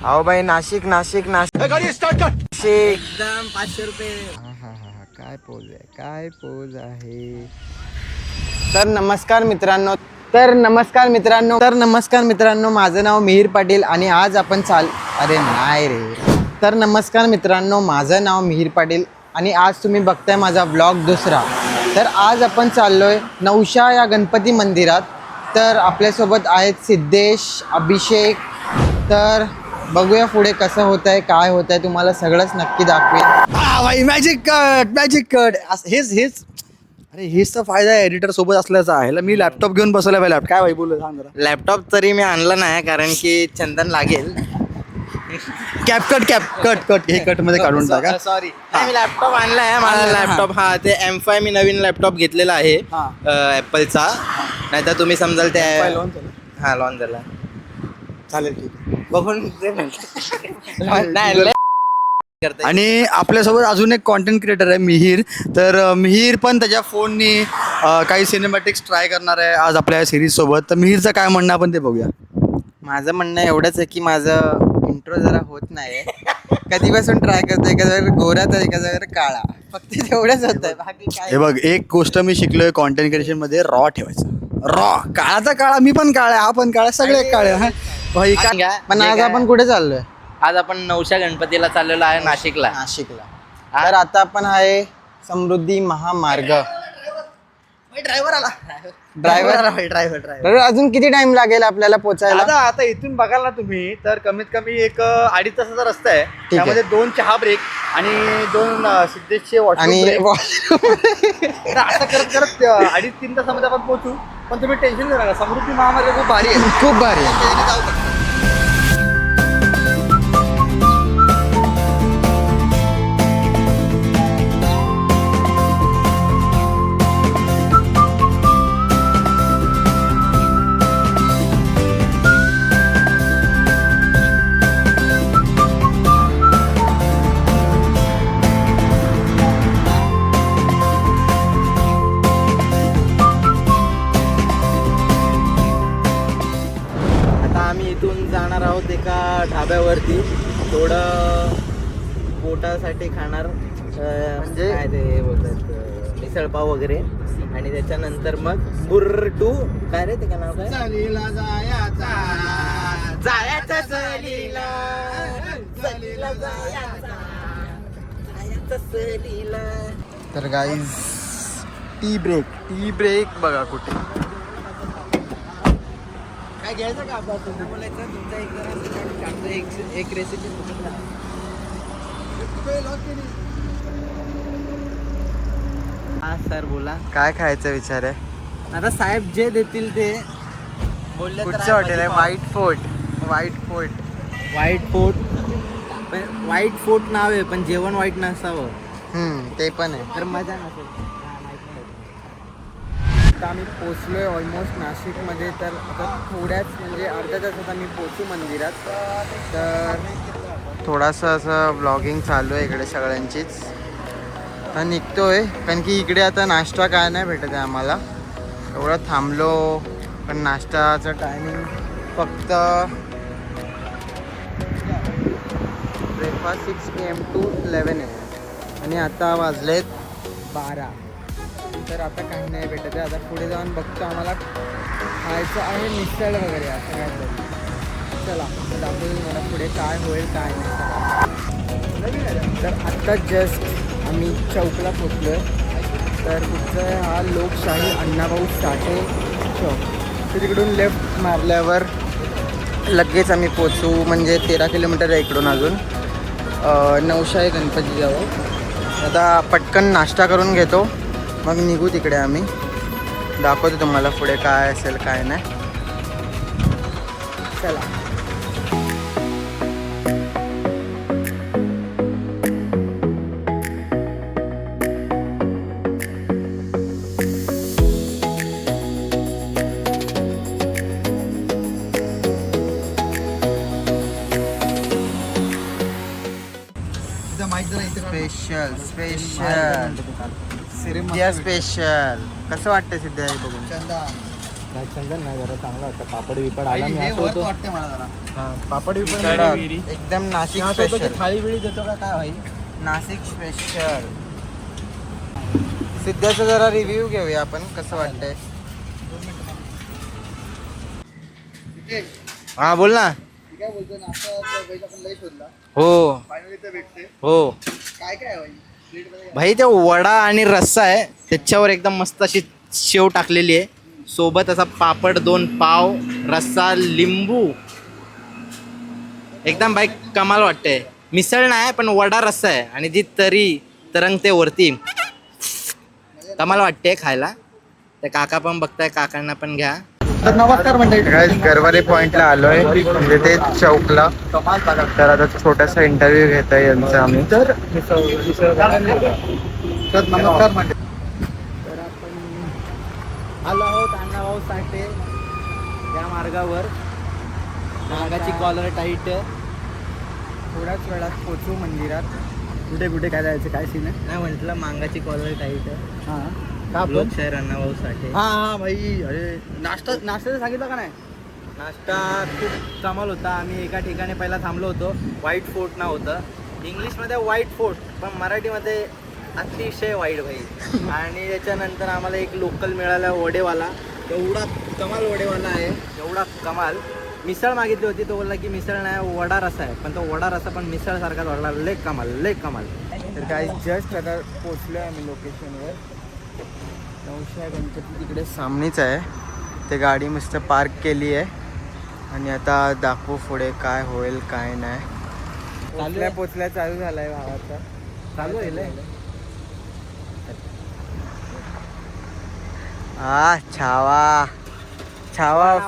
अहो भाई नाशिक नाशिक नाशिक एकदम 500 रुपये. काय पोज आहे, काय पोज आहे. तर नमस्कार मित्रांनो माझं नाव मिहीर पाटील आणि आज आपण नमस्कार मित्रांनो माझं नाव मिहीर पाटील आणि आज तुम्ही बघताय माझा ब्लॉग दुसरा. तर आज आपण चाललोय नवशा या गणपती मंदिरात. तर आपल्यासोबत आहेत सिद्धेश, अभिषेक. तर बघूया पुढे कसं होत आहे, काय होत आहे, तुम्हाला सगळंच नक्की दाखवेन. मॅजिक कट हेच अरे हेच तर फायदा आहे एडिटर सोबत असल्याचा आहे. मी लॅपटॉप घेऊन बसवला लॅपटॉप काय भाई बोल सांग जरा. लॅपटॉप तरी मी आणला नाही कारण की चंदन लागेल. कट हे कट मध्ये काढून टाका. सॉरी मी लॅपटॉप आणला आहे. माझा लॅपटॉप हा ते M5 मी नवीन लॅपटॉप घेतलेला आहे ॲपलचा. नाही तर तुम्ही समजाल ते हा लॉन झाला चालेल ठीक आहे. बघून आणि आपल्यासोबत अजून एक कॉन्टेंट क्रिएटर आहे मिहीर. तर मिहीर पण त्याच्या फोननी काही सिनेमॅटिक्स ट्राय करणार आहे आज आपल्या सिरीज सोबत. तर मिहीरचं काय म्हणणं आपण ते बघूया. माझं म्हणणं एवढंच आहे की माझं इंट्रो जरा होत नाही. कधीपासून ट्राय करतोय, एका जागेवर गोरा तर एका जागेवर काळा, फक्त तेवढंच होत आहे, बाकी काय. हे बघ एक गोष्ट मी शिकलोय कॉन्टेंट क्रिएशन मध्ये, रॉ ठेवायचं. रॉ काळाचा काळा, मी पण काळा, हा पण काळा, सगळे काळे. हा भाई काय. पण आज आपण कुठे चाललोय? आज आपण नवशा गणपतीला चाललेलो आहे नाशिकला. तर आता आपण आहे समृद्धी महामार्ग. ड्रायव्हर अजून किती टाइम लागेल आपल्याला पोहोचायला? आता इथून बघाल ना तुम्ही तर कमीत कमी एक 2.5 तासाचा रस्ता आहे. त्यामध्ये 2 चहा ब्रेक आणि 2 सिद्धेशचे आणि असं करत 2.5-3 तासामध्ये आपण पोहोचू. पण तुम्ही टेन्शन घेऊ नका, समृद्धी महामार्ग खूप भारी आहे, खूप भारी आहे. जाणार आहोत एका ढाब्यावरती, थोडं पोटासाठी खाणार म्हणजे काय ते बोलतात मिसळपाव वगैरे. आणि त्याच्यानंतर मग बुर्र टू काय रे ते काय नाव काय, तर गाईज टी ब्रेक बघा कुठे काय घ्यायचं का आपण बोलायचं तुमचा एक रेसिपी. हा सर बोला, काय खायचा विचार आहे? आता साहेब जे देतील ते बोलले. कुठचं हॉटेल आहे? व्हाईट फोर्ट नाव आहे पण जेवण वाईट नसावं. ते पण आहे, तर मजा नसेल. आता आम्ही पोचलोय ऑलमोस्ट नाशिकमध्ये. तर आता थोड्याच म्हणजे अर्ध्या तासात आम्ही पोचू मंदिरात. तर थोडासा असं ब्लॉगिंग चालू आहे इकडे सगळ्यांचीच. आता निघतोय कारण की इकडे आता नाश्ता काय नाही भेटत आहे आम्हाला. एवढं थांबलो पण नाश्ताचं टायमिंग फक्त ब्रेकफास्ट 6 AM to 11 AM आणि आता वाजलेत 12. तर आता काही नाही भेटत आहे. आता पुढे जाऊन बघतो, आम्हाला खायचं आहे मिसळ वगैरे असं काय तरी. चला दाखवून मला पुढे काय होईल काय नाही. तर आत्ता जस्ट आम्ही चौकला पोचलो आहे. तर कुठचं आहे हा लोकशाही अण्णाभाऊ साठे चौक. तर तिकडून लेफ्ट मारल्यावर लगेच आम्ही पोचू, म्हणजे 13 किलोमीटर आहे इकडून अजून नवशा गणपतीजवळ. आता पटकन नाश्ता करून घेतो मग निघू तिकडे. आम्ही दाखवतो तुम्हाला पुढे काय असेल काय नाही. चला. स्पेशल कसं वाटतं सिद्ध्या बघून? चंदन नाही जरा चांगला होता पापड बिपड आला मी असं होतो हां पापड बिपड एकदम नाशिक असं होतं की स्पेशल. थाळी बिळी देतो का काय भाई नाशिक स्पेशल. सिद्धाचा जरा रिव्ह्यू घेऊया आपण, कसं वाटतंय. हां बोल ना काय बोलतो नाश्ता हो भेटते हो काय काय भाई ते वडा आणि रस्सा आहे त्याच्यावर एकदम मस्त अशी शेव टाकलेली आहे सोबत असा पापड 2 पाव रस्सा लिंबू एकदम भाई कमाल वाटते. मिसळ नाही पण वडा रस्सा आहे आणि जी तरी तरंगते वरती कमाल वाटते खायला. ते काका पण बघताय काकांना पण घ्या. तर नमस्कार मंडळी. गरवारे पॉइंटला आलोय म्हणजे ते चौकला. तर आता छोटासा इंटरव्ह्यू घेत आहे यांचा आम्ही. तर नमस्कार मंडळी. तर आपण आलो आहोत अण्णाभाऊ साठे या मार्गावर. नागाची कॉलर टाईट थोड्याच वेळात पोचू मंदिरात. कुठे कुठे काय जायचं काय सीन आहे. नाही म्हटलं मांगाची कॉलर टाईट हां का आपण लोकशाहीर अण्णाभाऊ साठे. हां हां भाई. अरे नाश्त्याचं सांगितलं का नाही. नाश्ता खूप कमाल होता. आम्ही एका ठिकाणी पहिला थांबलो होतो. व्हाईट फोर्ट नाव होतं. इंग्लिशमध्ये व्हाईट फोर्ट पण मराठीमध्ये अतिशय वाईट भाई. आणि त्याच्यानंतर आम्हाला एक लोकल मिळाला वडेवाला. एवढा कमाल वडेवाला आहे एवढा कमाल. मिसळ मागितली होती तो बोलला की मिसळ नाही वडा रसा आहे पण तो वडा रसा पण मिसळसारखाच वाटला. लय कमाल लय कमाल. तर काही जस्ट आता पोचलोय आम्ही लोकेशनवर. नवशा गणपती तिकडे सामनेच आहे. ते गाडी मस्त पार्क केली आहे आणि आता दाखवू पुढे काय होईल काय नाही. पोचल्या चालू झालाय भावाचा. चालू आहे हा छावा छावा.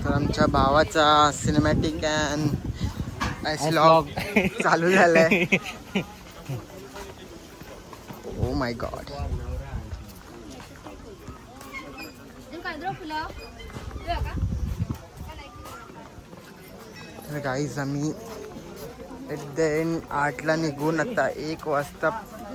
तर आमच्या भावाचा सिनेमॅटिक अँड व्लॉग चालू झालाय. Oh my God. तर गाईज आम्ही एट द एंड 8ला निघून आता 1 वाजता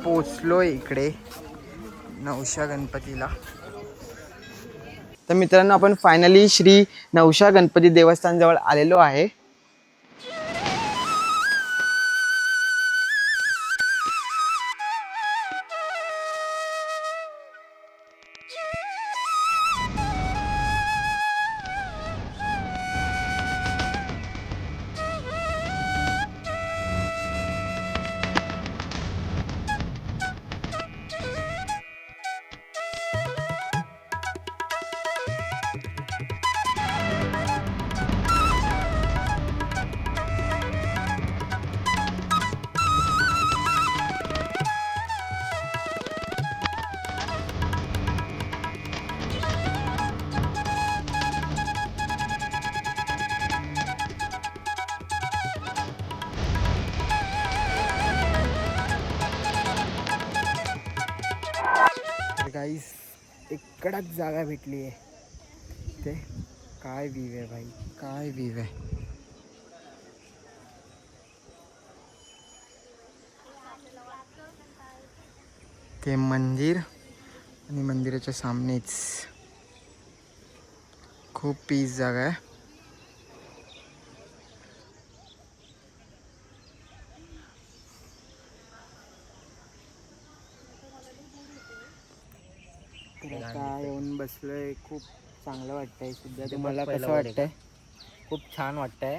पोचलो इकडे नवशा गणपतीला. तर मित्रांनो आपण फायनली श्री नवशा गणपती देवस्थान जवळ आलेलो आहे. गाईस एक कडक जागा भेटली आहे. ते काय व्ह्यू आहे भाई, काय व्ह्यू आहे. ते मंदिर आणि मंदिराच्या सामनेच खूप पीस जागा आहे. आता येऊन बसलोय. खूप चांगलं वाटतंय. सध्या तुम्हाला कसं वाटतंय? खूप छान वाटतंय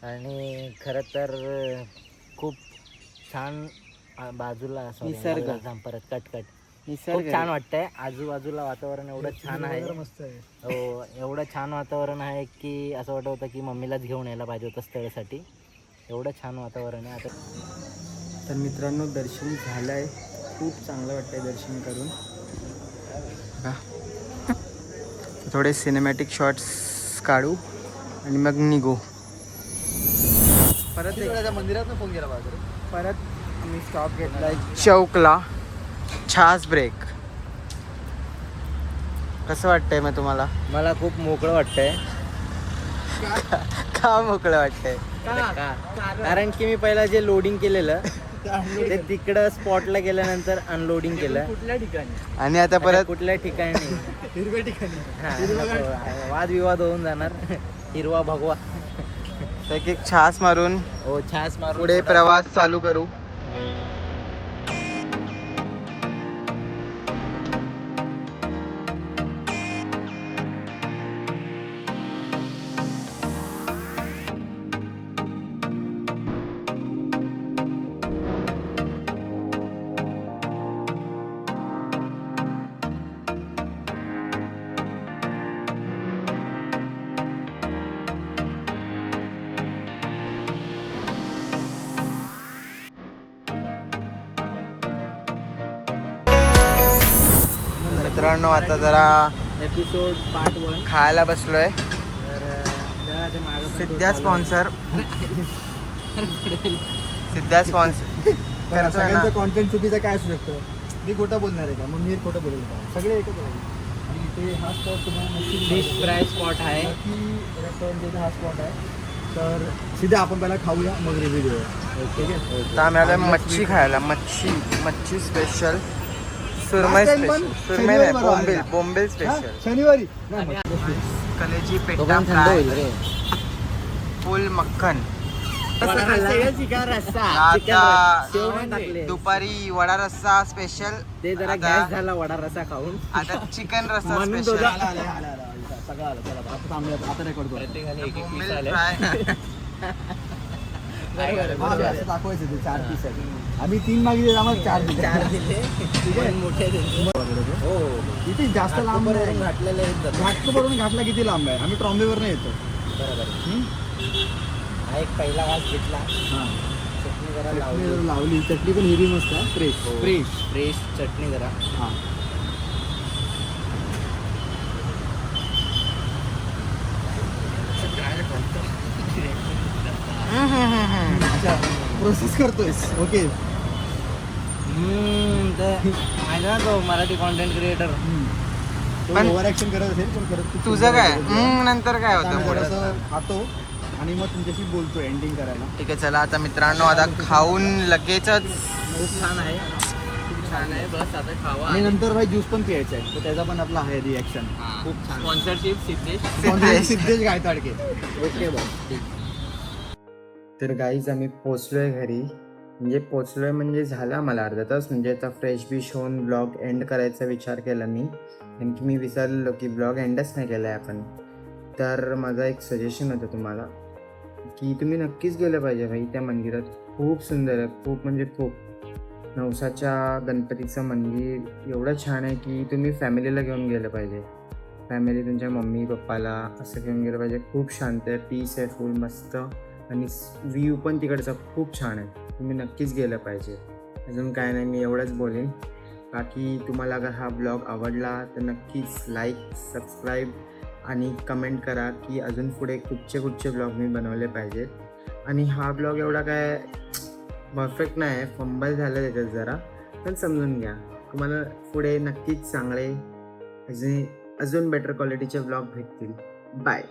आणि खरं तर खूप छान बाजूला निसर्ग. परत कटकट निसर्ग खूप छान वाटतंय. आजूबाजूला वातावरण एवढं छान आहे. मस्त आहे. हो एवढं छान वातावरण आहे की असं वाटत होतं की मम्मीलाच घेऊन यायला पाहिजे होतं स्थळासाठी. एवढं छान वातावरण आहे. आता तर मित्रांनो दर्शन झालंय. खूप चांगलं वाटतंय दर्शन करून. थोडे सिनेमॅटिक शॉट्स काढू आणि मग निघू. परत मंदिरात फोन केला बाजूला. परत मी स्टॉप घेतलाय चौकला. छास ब्रेक. कसं वाटतंय मग तुम्हाला? मला खूप मोकळं वाटतंय. का मोकळं वाटतंय? कारण की मी पहिला जे लोडिंग केलेलं ते तिकडं स्पॉटला गेल्यानंतर अनलोडिंग केलं. कुठल्या ठिकाणी आणि आता परत परत कुठल्या ठिकाणी हिरव्या ठिकाणी हा, नको. वादविवाद होऊन जाणार. हिरवा भगवा. एक छास मारून हो छास मारून पुढे थोडा- प्रवास चालू करू. मित्रांनो आता जरा एपिसोड पार्ट 1. खायला बसलोय. तर जरा ते मागं पण सिद्ध्या चालू स्पॉन्सर सिद्ध्या स्पॉन्सर सगळ्यांचं कॉन्टेंट चुकीचं काय असू शकतं. मी खोटं बोलणार आहे का, मग मी खोटं बोलेल का, सगळे एकच आहे. आणि इथे हा स्पॉट तुम्हाला आहे. फिश फ्राय स्पॉट आहे. रेस्टॉरंट इथे हा स्पॉट आहे. तर सीधा आपण पहिला खाऊया मग रिव्ह्यू देऊया. ठीक आहे. आता आम्ही आलोय मच्छी खायला. मच्छी स्पेशल. सुरमई Last time पण स्पेशल. सुरमई नाही, शनिवारी बोंबील बनवलेला. बोंबील हा, स्पेशल. शनिवारी कलेजी पेटा दोघांना थंड फ्राय, होईल रे. फुल मक्खन. रस्सा आता दुपारी वडा रस्सा स्पेशल. ते जरा आता- गॅस झाला वडा रस्सा खाऊन. आता चिकन रस्सा म्हणून स्पेशल. तुझा- सगळं आलं. चला आता थांबूया. आता रेकॉर्ड करू. प्रत्येकाने एक एक बोंबील piece आले. फ्राय. हा, असं दाखवायचं ते 4 पीस आहेत. आम्ही 3 मागितले, आम्हाला 4 दिले. 4 दिले. पण मोठे दिले. हो इथे जास्त लांब नाही. घातलेले आहेत जरा. घाटकोपरून घाटला किती लांब आहे. आम्ही ट्रॉम्बेवर नाही येतो. बरोबर. हम्म? हा एक पहिला घास घेतला. हा. चटणी जरा चटणी लावली. जरा लावली. चटणी पण हिरवी मस्त आहे. फ्रेश हो. फ्रेश. फ्रेश चटणी जरा. हा. अच्छा प्रोसेस करतोयस. ओके. ते माहिती ना तो मराठी कॉन्टेंट क्रिएटर. पण- ओव्हर ऍक्शन करत असेल पण करत खूप तुझं सुंदर काय आहे. नंतर काय आता होतं आम्ही पुढे? थोडंसं खातो आणि मग तुमच्याशी बोलतो एंडिंग करायला. ठीक आहे चला आता मित्रांनो आता खाऊन लगेचच खूप छान आहे. खूप छान आहे. बस आता खावा. आणि नंतर भाई ज्यूस पण प्यायचा आहे तर त्याचा पण आपला आहे रिॲक्शन. खूप छान. स्पॉन्सरशिप सिद्धेश. सिद्धेश गायताडके. ओके बस. तर गाईज आम्ही पोचलोय घरी. म्हणजे पोचलोय म्हणजे झाला मला अर्धा तास. म्हणजे आता फ्रेश बिश होऊन ब्लॉग एंड करायचा विचार केला मी. आणखी मी विसरलो की ब्लॉग एंडच नाही केला आहे आपण. तर माझा एक सजेशन होतं तुम्हाला की तुम्ही नक्कीच गेलं पाहिजे भाई त्या मंदिरात. खूप सुंदर आहे. खूप म्हणजे खूप. नवसाच्या गणपतीचं मंदिर एवढं छान आहे की तुम्ही फॅमिलीला घेऊन गेलं पाहिजे. फॅमिली तुमच्या मम्मी पप्पाला असं घेऊन गेलं पाहिजे. खूप शांत आहे. पीस आहे फुल मस्त. आणि व्ह्यू पण तिकडचा खूप छान आहे. तुम्ही नक्कीच गेलं पाहिजे. अजून काय नाही मी एवढंच बोलेन. बाकी तुम्हाला अगर हा ब्लॉग आवडला तर नक्कीच लाईक सबस्क्राईब आणि कमेंट करा की अजून पुढे कुठचे ब्लॉग मी बनवले पाहिजेत. आणि हा ब्लॉग एवढा काय परफेक्ट नाही आहे. फंबल झालं त्याच्यात जरा पण समजून घ्या. तुम्हाला पुढे नक्कीच चांगले अजून बेटर क्वालिटीचे ब्लॉग भेटतील. बाय.